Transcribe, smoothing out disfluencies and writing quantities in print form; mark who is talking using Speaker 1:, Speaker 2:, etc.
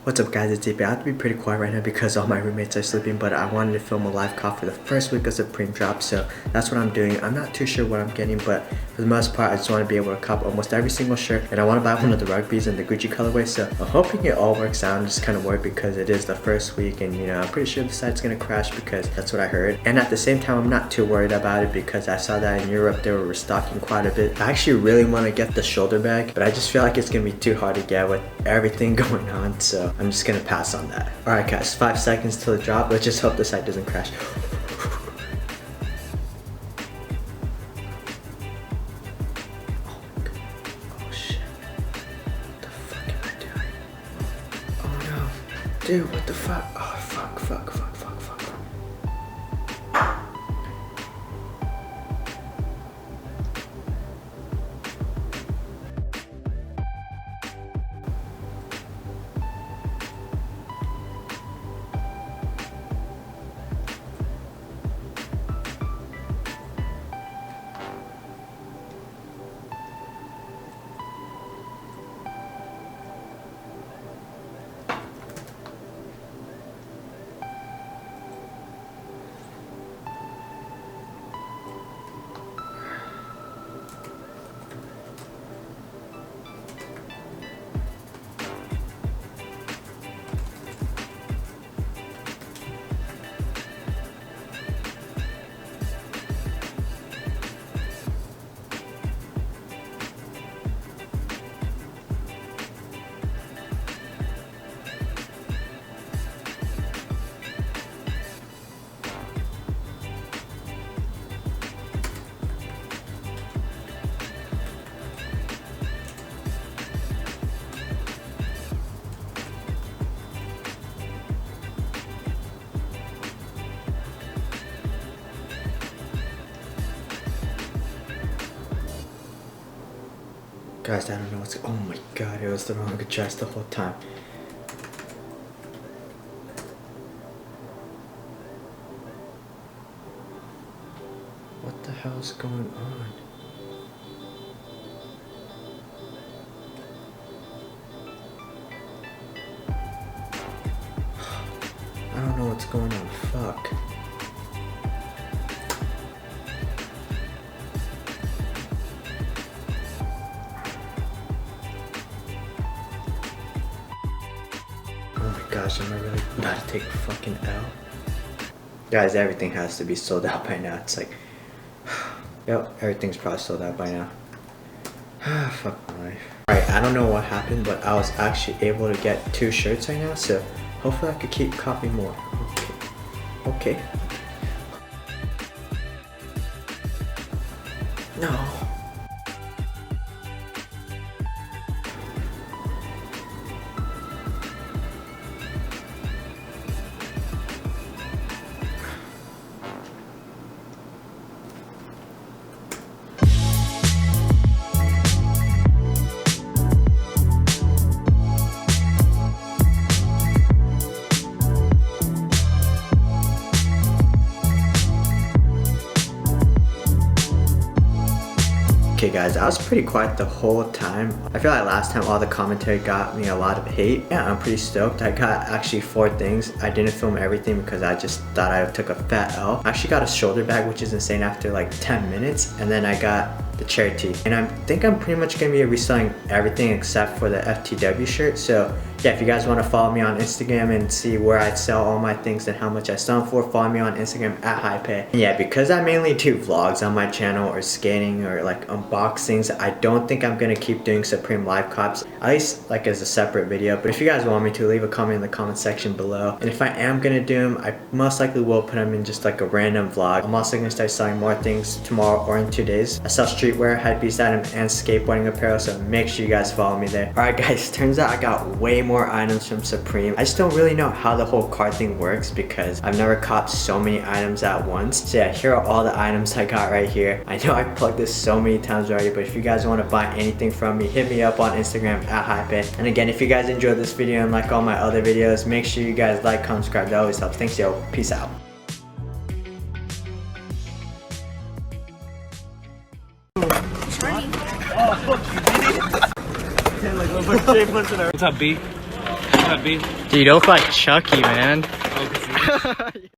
Speaker 1: What's up guys, it's DP. I have to be pretty quiet right now because all my roommates are sleeping, but I wanted to film a live cop for the first week of Supreme drop, so that's what I'm doing. I'm not too sure what I'm getting, but for the most part I just want to be able to cop almost every single shirt, and I want to buy one of the rugbies in the Gucci colorway, so I'm hoping it all works out and just kind of work because it is the first week, and you know, I'm pretty sure the site's gonna crash because that's what I heard. And at the same time, I'm not too worried about it because I saw that in Europe they were restocking quite a bit. I actually really want to get the shoulder bag, but I just feel like it's gonna be too hard to get with everything going on, so I'm just gonna pass on that. Alright guys, 5 seconds till the drop. Let's just hope the site doesn't crash. Oh shit. What the fuck am I doing? Oh no. Dude, what the fuck? Oh fuck. Guys, I don't know what's... Oh my god, it was the wrong address the whole time. What the hell is going on? I don't know what's going on. Fuck. Gosh, am I really about to take a fucking L? Guys, everything has to be sold out by now. It's like, yep, everything's probably sold out by now. Fuck my life. Alright, I don't know what happened, but I was actually able to get 2 shirts right now, so hopefully I could keep copying more. Okay. No. Okay guys, I was pretty quiet the whole time. I feel like last time all the commentary got me a lot of hate. Yeah, I'm pretty stoked. I got actually 4 things. I didn't film everything because I just thought I took a fat L. I actually got a shoulder bag, which is insane, after like 10 minutes. And then I got the chair tee. And I think I'm pretty much gonna be reselling everything except for the FTW shirt. So yeah, if you guys want to follow me on Instagram and see where I sell all my things and how much I sell them for, follow me on Instagram at HighPay. And yeah, because I mainly do vlogs on my channel or skating or like unboxings, I don't think I'm gonna keep doing Supreme live cops, at least like as a separate video. But if you guys want me to, leave a comment in the comment section below. And if I am gonna do them, I most likely will put them in just like a random vlog. I'm also gonna start selling more things tomorrow or in 2 days. I sell streetwear, hypebeast items, and skateboarding apparel, so make sure you guys follow me there. Alright guys, turns out I got way more items from Supreme. I just don't really know how the whole card thing works because I've never copped so many items at once. So yeah, here are all the items I got right here. I know I plugged this so many times already, but if you guys want to buy anything from me, hit me up on Instagram at HighPay. And again, if you guys enjoyed this video and like all my other videos, make sure you guys like, comment, subscribe. That always helps. Thanks yo, peace out.
Speaker 2: What's up, B? that be?
Speaker 3: Dude, you look like Chucky, man.
Speaker 2: Oh, 'cause